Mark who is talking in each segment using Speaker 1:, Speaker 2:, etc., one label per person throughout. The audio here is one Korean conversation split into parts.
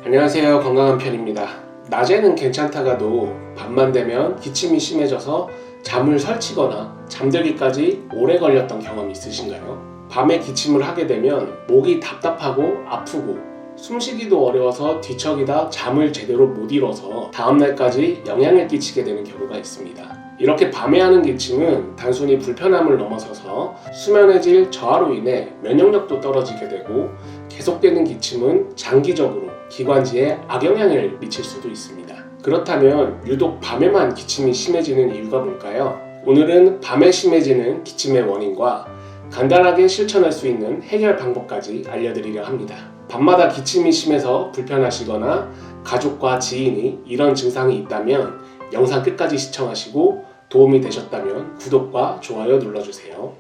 Speaker 1: 안녕하세요. 건강한 편입니다. 낮에는 괜찮다가도 밤만 되면 기침이 심해져서 잠을 설치거나 잠들기까지 오래 걸렸던 경험이 있으신가요? 밤에 기침을 하게 되면 목이 답답하고 아프고 숨쉬기도 어려워서 뒤척이다 잠을 제대로 못 이뤄서 다음날까지 영향을 끼치게 되는 경우가 있습니다. 이렇게 밤에 하는 기침은 단순히 불편함을 넘어서서 수면의 질 저하로 인해 면역력도 떨어지게 되고 계속되는 기침은 장기적으로 기관지에 악영향을 미칠 수도 있습니다. 그렇다면 유독 밤에만 기침이 심해지는 이유가 뭘까요? 오늘은 밤에 심해지는 기침의 원인과 간단하게 실천할 수 있는 해결 방법까지 알려드리려 합니다. 밤마다 기침이 심해서 불편하시거나 가족과 지인이 이런 증상이 있다면 영상 끝까지 시청하시고 도움이 되셨다면 구독과 좋아요 눌러주세요.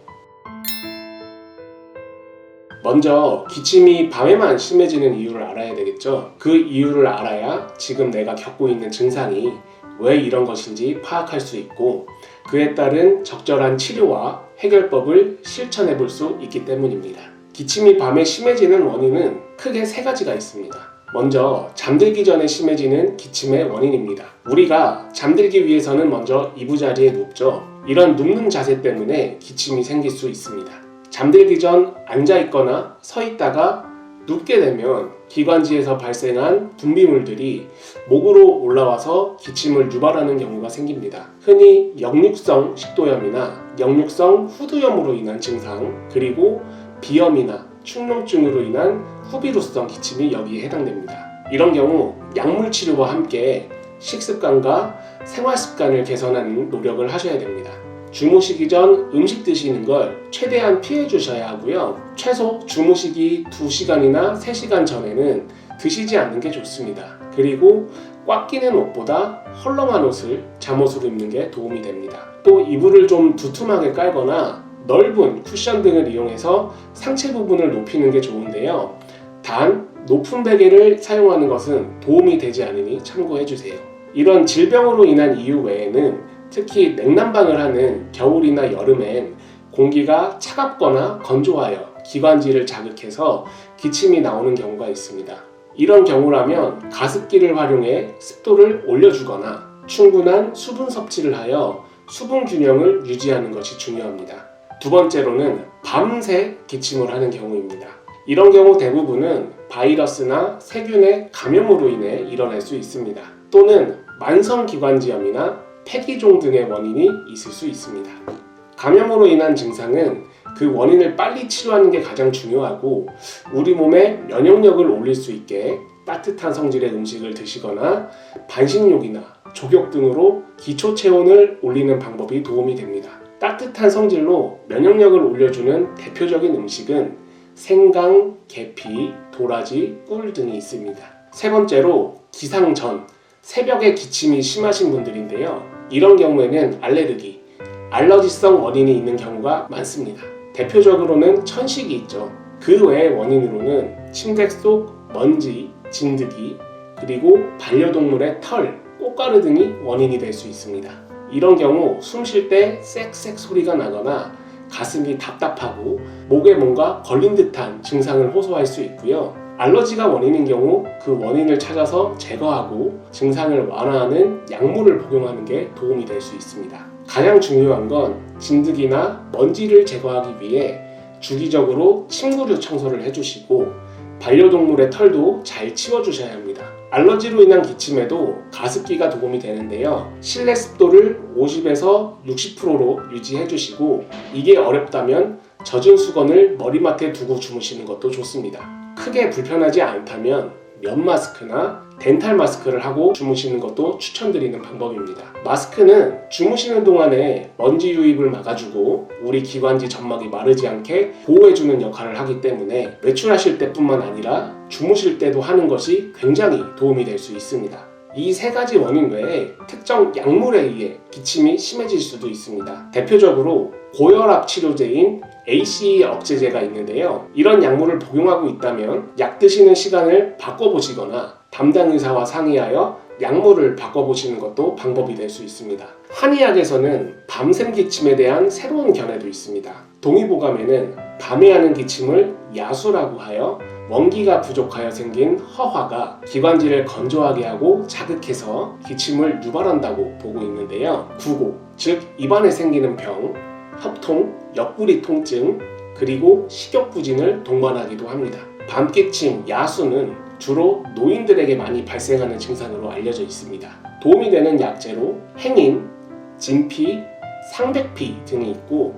Speaker 1: 먼저 기침이 밤에만 심해지는 이유를 알아야 되겠죠. 그 이유를 알아야 지금 내가 겪고 있는 증상이 왜 이런 것인지 파악할 수 있고 그에 따른 적절한 치료와 해결법을 실천해 볼 수 있기 때문입니다. 기침이 밤에 심해지는 원인은 크게 세 가지가 있습니다. 먼저 잠들기 전에 심해지는 기침의 원인입니다. 우리가 잠들기 위해서는 먼저 이부자리에 눕죠. 이런 눕는 자세 때문에 기침이 생길 수 있습니다. 잠들기 전 앉아있거나 서있다가 눕게 되면 기관지에서 발생한 분비물들이 목으로 올라와서 기침을 유발하는 경우가 생깁니다. 흔히 역류성 식도염이나 역류성 후두염으로 인한 증상, 그리고 비염이나 축농증으로 인한 후비루성 기침이 여기에 해당됩니다. 이런 경우 약물 치료와 함께 식습관과 생활습관을 개선하는 노력을 하셔야 됩니다. 주무시기 전 음식 드시는 걸 최대한 피해 주셔야 하고요. 최소 주무시기 2시간이나 3시간 전에는 드시지 않는 게 좋습니다. 그리고 꽉 끼는 옷보다 헐렁한 옷을 잠옷으로 입는 게 도움이 됩니다. 또 이불을 좀 두툼하게 깔거나 넓은 쿠션 등을 이용해서 상체 부분을 높이는 게 좋은데요. 단 높은 베개를 사용하는 것은 도움이 되지 않으니 참고해 주세요. 이런 질병으로 인한 이유 외에는 특히 냉난방을 하는 겨울이나 여름엔 공기가 차갑거나 건조하여 기관지를 자극해서 기침이 나오는 경우가 있습니다. 이런 경우라면 가습기를 활용해 습도를 올려주거나 충분한 수분 섭취를 하여 수분 균형을 유지하는 것이 중요합니다. 두 번째로는 밤새 기침을 하는 경우입니다. 이런 경우 대부분은 바이러스나 세균의 감염으로 인해 일어날 수 있습니다. 또는 만성기관지염이나 폐기종 등의 원인이 있을 수 있습니다. 감염으로 인한 증상은 그 원인을 빨리 치료하는 게 가장 중요하고 우리 몸의 면역력을 올릴 수 있게 따뜻한 성질의 음식을 드시거나 반신욕이나 족욕 등으로 기초 체온을 올리는 방법이 도움이 됩니다. 따뜻한 성질로 면역력을 올려주는 대표적인 음식은 생강, 계피, 도라지, 꿀 등이 있습니다. 세 번째로 기상 전, 새벽에 기침이 심하신 분들인데요. 이런 경우에는 알러지성 원인이 있는 경우가 많습니다. 대표적으로는 천식이 있죠. 그 외의 원인으로는 침대 속 먼지, 진드기, 그리고 반려동물의 털, 꽃가루 등이 원인이 될 수 있습니다. 이런 경우 숨 쉴 때 쌕쌕 소리가 나거나 가슴이 답답하고 목에 뭔가 걸린 듯한 증상을 호소할 수 있고요. 알러지가 원인인 경우 그 원인을 찾아서 제거하고 증상을 완화하는 약물을 복용하는 게 도움이 될 수 있습니다. 가장 중요한 건 진드기나 먼지를 제거하기 위해 주기적으로 침구류 청소를 해주시고 반려동물의 털도 잘 치워주셔야 합니다. 알러지로 인한 기침에도 가습기가 도움이 되는데요. 실내 습도를 50에서 60%로 유지해주시고 이게 어렵다면 젖은 수건을 머리맡에 두고 주무시는 것도 좋습니다. 크게 불편하지 않다면 면 마스크나 덴탈 마스크를 하고 주무시는 것도 추천드리는 방법입니다. 마스크는 주무시는 동안에 먼지 유입을 막아주고 우리 기관지 점막이 마르지 않게 보호해주는 역할을 하기 때문에 외출하실 때뿐만 아니라 주무실 때도 하는 것이 굉장히 도움이 될 수 있습니다. 이 세 가지 원인 외에 특정 약물에 의해 기침이 심해질 수도 있습니다. 대표적으로 고혈압 치료제인 ACE 억제제가 있는데요. 이런 약물을 복용하고 있다면 약 드시는 시간을 바꿔보시거나 담당 의사와 상의하여 약물을 바꿔보시는 것도 방법이 될 수 있습니다. 한의학에서는 밤샘 기침에 대한 새로운 견해도 있습니다. 동의보감에는 밤에 하는 기침을 야수라고 하여 원기가 부족하여 생긴 허화가 기관지를 건조하게 하고 자극해서 기침을 유발한다고 보고 있는데요. 구고, 즉 입안에 생기는 병, 협통, 옆구리 통증, 그리고 식욕부진을 동반하기도 합니다. 밤기침, 야수는 주로 노인들에게 많이 발생하는 증상으로 알려져 있습니다. 도움이 되는 약재로 행인, 진피, 상백피 등이 있고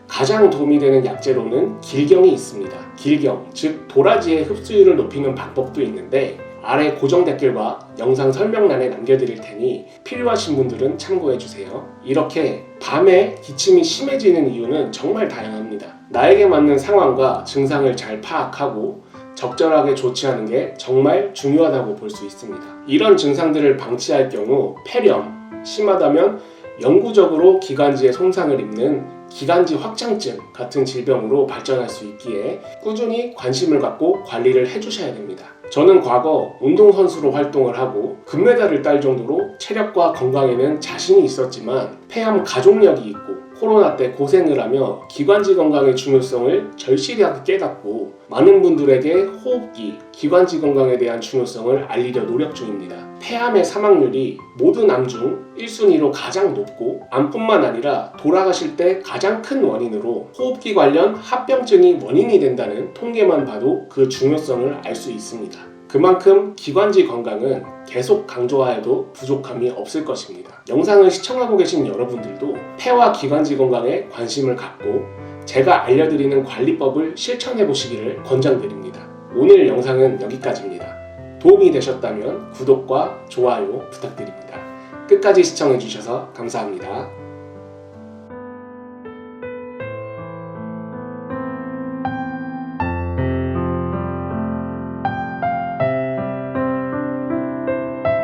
Speaker 1: 가장 도움이 되는 약재로는 길경이 있습니다. 길경, 즉 도라지의 흡수율을 높이는 방법도 있는데 아래 고정 댓글과 영상 설명란에 남겨드릴 테니 필요하신 분들은 참고해주세요. 이렇게 밤에 기침이 심해지는 이유는 정말 다양합니다. 나에게 맞는 상황과 증상을 잘 파악하고 적절하게 조치하는 게 정말 중요하다고 볼 수 있습니다. 이런 증상들을 방치할 경우 폐렴, 심하다면 영구적으로 기관지에 손상을 입는 기관지 확장증 같은 질병으로 발전할 수 있기에 꾸준히 관심을 갖고 관리를 해주셔야 됩니다. 저는 과거 운동선수로 활동을 하고 금메달을 딸 정도로 체력과 건강에는 자신이 있었지만 폐암 가족력이 있고 코로나 때 고생을 하며 기관지 건강의 중요성을 절실하게 깨닫고 많은 분들에게 호흡기, 기관지 건강에 대한 중요성을 알리려 노력 중입니다. 폐암의 사망률이 모든 암 중 1순위로 가장 높고 암뿐만 아니라 돌아가실 때 가장 큰 원인으로 호흡기 관련 합병증이 원인이 된다는 통계만 봐도 그 중요성을 알 수 있습니다. 그만큼 기관지 건강은 계속 강조하여도 부족함이 없을 것입니다. 영상을 시청하고 계신 여러분들도 폐와 기관지 건강에 관심을 갖고 제가 알려드리는 관리법을 실천해 보시기를 권장드립니다. 오늘 영상은 여기까지입니다. 도움이 되셨다면 구독과 좋아요 부탁드립니다. 끝까지 시청해 주셔서 감사합니다.